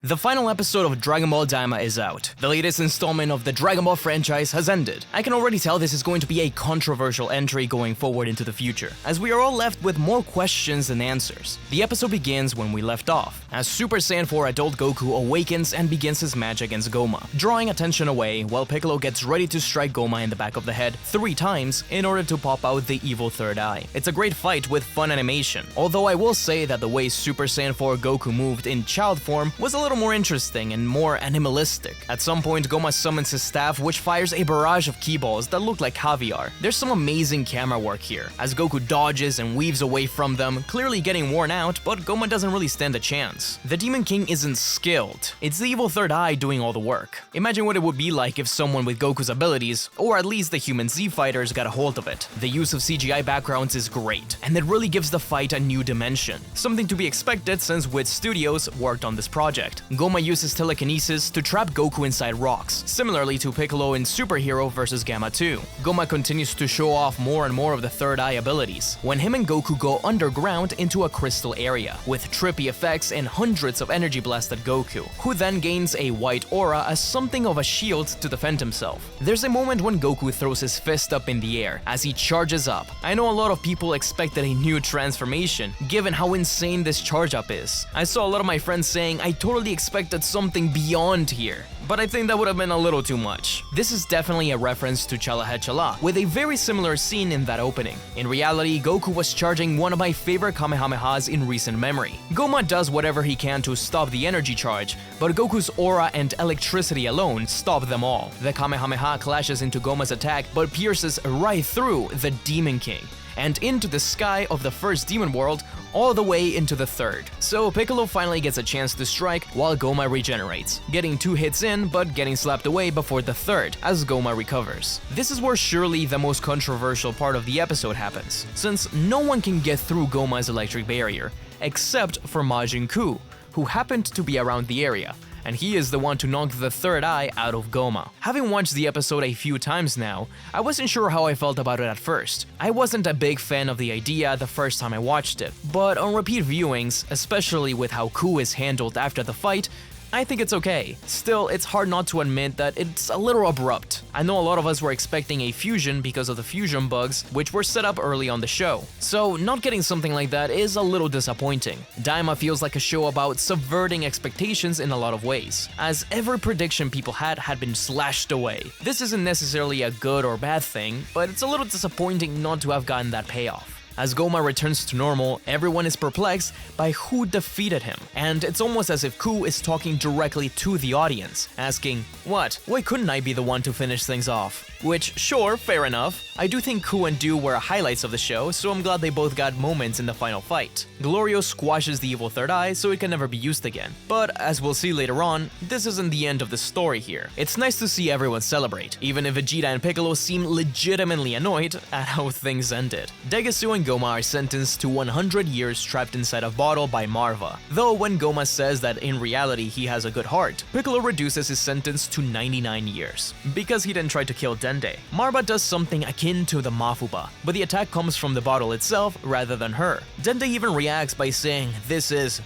The final episode of Dragon Ball Daima is out. The latest installment of the Dragon Ball franchise has ended. I can already tell this is going to be a controversial entry going forward into the future, as we are all left with more questions than answers. The episode begins when we left off, as Super Saiyan 4 adult Goku awakens and begins his match against Gomah, drawing attention away while Piccolo gets ready to strike Gomah in the back of the head 3 times in order to pop out the evil third eye. It's a great fight with fun animation, although I will say that the way Super Saiyan 4 Goku moved in child form was a little more interesting and more animalistic. At some point, Gomah summons his staff, which fires a barrage of ki balls that look like caviar. There's some amazing camera work here, as Goku dodges and weaves away from them, clearly getting worn out, but Gomah doesn't really stand a chance. The Demon King isn't skilled. It's the evil third eye doing all the work. Imagine what it would be like if someone with Goku's abilities, or at least the human Z fighters, got a hold of it. The use of CGI backgrounds is great, and it really gives the fight a new dimension. Something to be expected since Wit Studios worked on this project. Gomah uses telekinesis to trap Goku inside rocks, similarly to Piccolo in Superhero vs. Gamma 2. Gomah continues to show off more and more of the third eye abilities, when him and Goku go underground into a crystal area, with trippy effects and hundreds of energy blasts at Goku, who then gains a white aura as something of a shield to defend himself. There's a moment when Goku throws his fist up in the air as he charges up. I know a lot of people expected a new transformation, given how insane this charge up is. I saw a lot of my friends saying I totally expected something beyond here, but I think that would have been a little too much. This is definitely a reference to Chala He Chala, with a very similar scene in that opening. In reality, Goku was charging one of my favorite Kamehamehas in recent memory. Gomah does whatever he can to stop the energy charge, but Goku's aura and electricity alone stop them all. The Kamehameha clashes into Gomah's attack, but pierces right through the Demon King and into the sky of the first demon world, all the way into the third. So Piccolo finally gets a chance to strike while Gomah regenerates, getting 2 hits in but getting slapped away before the third as Gomah recovers. This is where surely the most controversial part of the episode happens, since no one can get through Gomah's electric barrier, except for Majin Ku, who happened to be around the area, and he is the one to knock the third eye out of Gomah. Having watched the episode a few times now, I wasn't sure how I felt about it at first. I wasn't a big fan of the idea the first time I watched it, but on repeat viewings, especially with how Ku is handled after the fight, I think it's okay. Still, it's hard not to admit that it's a little abrupt. I know a lot of us were expecting a fusion because of the fusion bugs, which were set up early on the show. So not getting something like that is a little disappointing. Daima feels like a show about subverting expectations in a lot of ways, as every prediction people had been slashed away. This isn't necessarily a good or bad thing, but it's a little disappointing not to have gotten that payoff. As Gomah returns to normal, everyone is perplexed by who defeated him, and it's almost as if Ku is talking directly to the audience, asking, "What? Why couldn't I be the one to finish things off?" Which, sure, fair enough. I do think Ku and Du were highlights of the show, so I'm glad they both got moments in the final fight. Glorio squashes the evil third eye so it can never be used again. But as we'll see later on, this isn't the end of the story here. It's nice to see everyone celebrate, even if Vegeta and Piccolo seem legitimately annoyed at how things ended. Degasu and Gomah are sentenced to 100 years trapped inside a bottle by Marva. Though when Gomah says that in reality he has a good heart, Piccolo reduces his sentence to 99 years, because he didn't try to kill Dende. Marva does something akin to the Mafuba, but the attack comes from the bottle itself rather than her. Dende even reacts by saying, "This is ...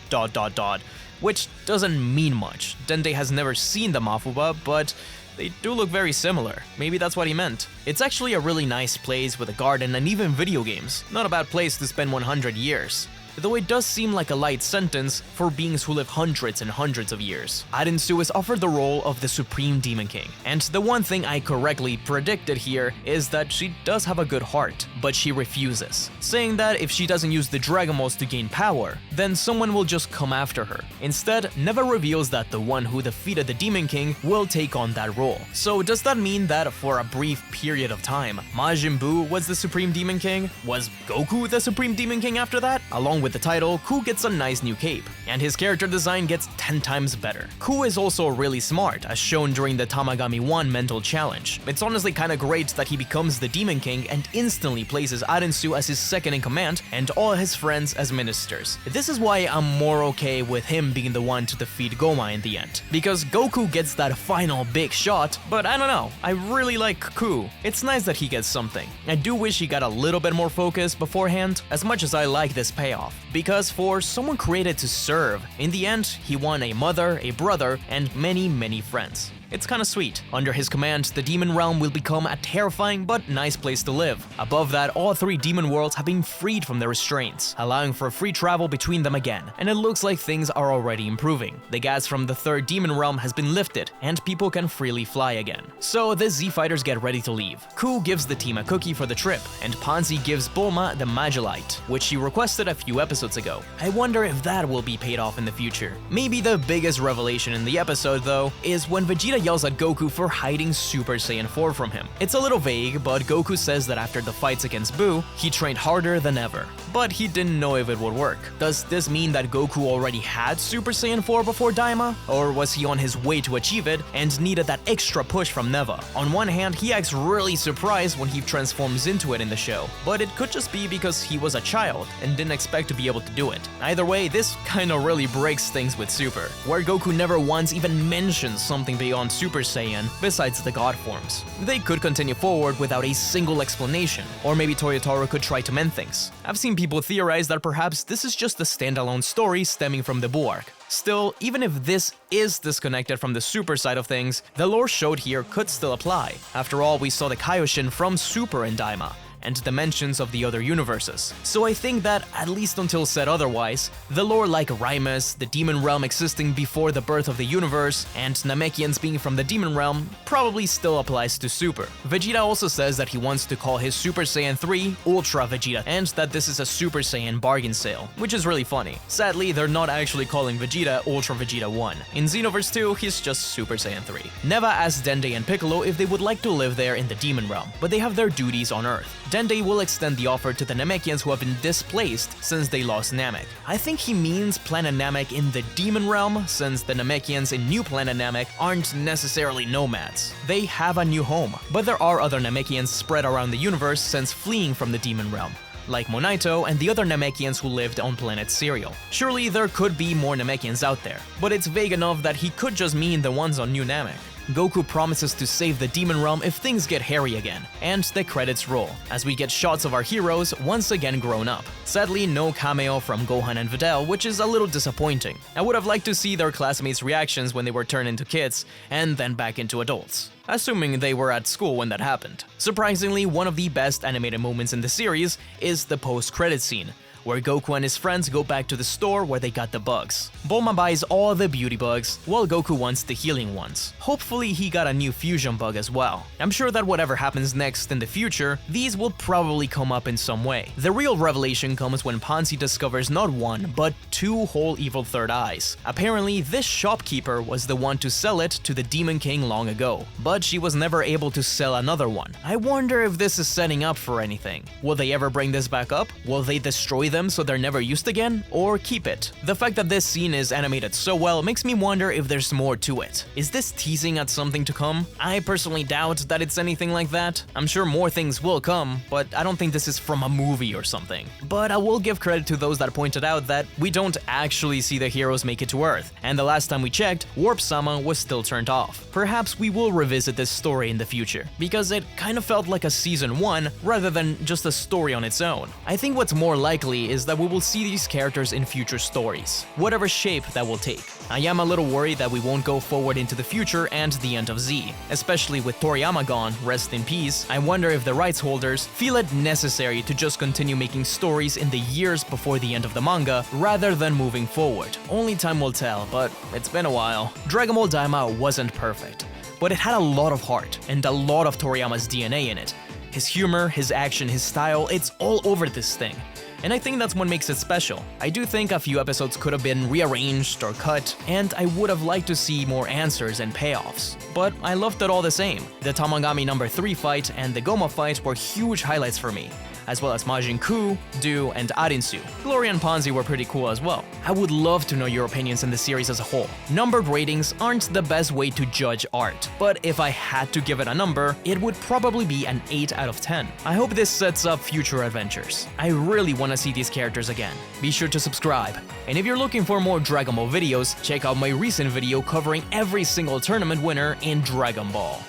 which doesn't mean much. Dende has never seen the Mafuba, but they do look very similar. Maybe that's what he meant. It's actually a really nice place with a garden and even video games. Not a bad place to spend 100 years. Though it does seem like a light sentence for beings who live hundreds and hundreds of years. Arinsu is offered the role of the Supreme Demon King, and the one thing I correctly predicted here is that she does have a good heart, but she refuses, saying that if she doesn't use the Dragon Balls to gain power, then someone will just come after her. Instead, Neva reveals that the one who defeated the Demon King will take on that role. So does that mean that for a brief period of time, Majin Buu was the Supreme Demon King? Was Goku the Supreme Demon King after that? Along with the title, Ku gets a nice new cape, and his character design gets 10 times better. Ku is also really smart, as shown during the Tamagami 1 mental challenge. It's honestly kinda great that he becomes the Demon King and instantly places Arinsu as his second in command and all his friends as ministers. This is why I'm more okay with him being the one to defeat Gomah in the end, because Goku gets that final big shot, but I don't know, I really like Ku. It's nice that he gets something. I do wish he got a little bit more focus beforehand, as much as I like this payoff. off, because for someone created to serve, in the end, he won a mother, a brother, and many friends. It's kinda sweet. Under his command, the demon realm will become a terrifying but nice place to live. Above that, all 3 demon worlds have been freed from their restraints, allowing for free travel between them again, and it looks like things are already improving. The gas from the 3rd demon realm has been lifted, and people can freely fly again. So the Z-Fighters get ready to leave. Ku gives the team a cookie for the trip, and Ponzi gives Bulma the Magilite, which she requested a few episodes ago. I wonder if that will be paid off in the future. Maybe the biggest revelation in the episode, though, is when Vegeta yells at Goku for hiding Super Saiyan 4 from him. It's a little vague, but Goku says that after the fights against Buu, he trained harder than ever. But he didn't know if it would work. Does this mean that Goku already had Super Saiyan 4 before Daima? Or was he on his way to achieve it and needed that extra push from Neva? On one hand, he acts really surprised when he transforms into it in the show, but it could just be because he was a child and didn't expect to be able to do it. Either way, this kinda really breaks things with Super, where Goku never once even mentions something beyond Super Saiyan besides the god forms. They could continue forward without a single explanation, or maybe Toyotaro could try to mend things. I've seen people theorize that perhaps this is just a standalone story stemming from the Buu arc. Still, even if this is disconnected from the Super side of things, the lore showed here could still apply. After all, we saw the Kaioshin from Super and Daima, and dimensions of the other universes. So I think that, at least until said otherwise, the lore like Raimus, the demon realm existing before the birth of the universe, and Namekians being from the demon realm probably still applies to Super. Vegeta also says that he wants to call his Super Saiyan 3 Ultra Vegeta, and that this is a Super Saiyan bargain sale, which is really funny. Sadly, they're not actually calling Vegeta Ultra Vegeta 1. In Xenoverse 2, he's just Super Saiyan 3. Neva asked Dende and Piccolo if they would like to live there in the demon realm, but they have their duties on Earth. Dende will extend the offer to the Namekians who have been displaced since they lost Namek. I think he means Planet Namek in the Demon Realm, since the Namekians in New Planet Namek aren't necessarily nomads. They have a new home, but there are other Namekians spread around the universe since fleeing from the Demon Realm, like Monaito and the other Namekians who lived on planet Serial. Surely there could be more Namekians out there, but it's vague enough that he could just mean the ones on New Namek. Goku promises to save the Demon Realm if things get hairy again, and the credits roll, as we get shots of our heroes once again grown up. Sadly, no cameo from Gohan and Videl, which is a little disappointing. I would have liked to see their classmates' reactions when they were turned into kids, and then back into adults, assuming they were at school when that happened. Surprisingly, one of the best animated moments in the series is the post-credit scene, where Goku and his friends go back to the store where they got the bugs. Bulma buys all the beauty bugs, while Goku wants the healing ones. Hopefully he got a new fusion bug as well. I'm sure that whatever happens next in the future, these will probably come up in some way. The real revelation comes when Ponzi discovers not one, but 2 whole evil third eyes. Apparently, this shopkeeper was the one to sell it to the Demon King long ago, but she was never able to sell another one. I wonder if this is setting up for anything. Will they ever bring this back up? Will they destroy them so they're never used again, or keep it? The fact that this scene is animated so well makes me wonder if there's more to it. Is this teasing at something to come? I personally doubt that it's anything like that. I'm sure more things will come, but I don't think this is from a movie or something. But I will give credit to those that pointed out that we don't actually see the heroes make it to Earth, and the last time we checked, Warp-sama was still turned off. Perhaps we will revisit this story in the future, because it kind of felt like a season 1 rather than just a story on its own. I think what's more likely is that we will see these characters in future stories, whatever shape that will take. I am a little worried that we won't go forward into the future and the end of Z, especially with Toriyama gone, rest in peace. I wonder if the rights holders feel it necessary to just continue making stories in the years before the end of the manga, rather than moving forward. Only time will tell, but it's been a while. Dragon Ball Daima wasn't perfect, but it had a lot of heart, and a lot of Toriyama's DNA in it. His humor, his action, his style, it's all over this thing. And I think that's what makes it special. I do think a few episodes could have been rearranged or cut, and I would have liked to see more answers and payoffs. But I loved it all the same. The Tamagami number 3 fight and the Gomah fight were huge highlights for me, as well as Majin Ku, Do, and Arinsu. Glory and Ponzi were pretty cool as well. I would love to know your opinions on the series as a whole. Numbered ratings aren't the best way to judge art, but if I had to give it a number, it would probably be an 8 out of 10. I hope this sets up future adventures. I really want to see these characters again. Be sure to subscribe. And if you're looking for more Dragon Ball videos, check out my recent video covering every single tournament winner in Dragon Ball.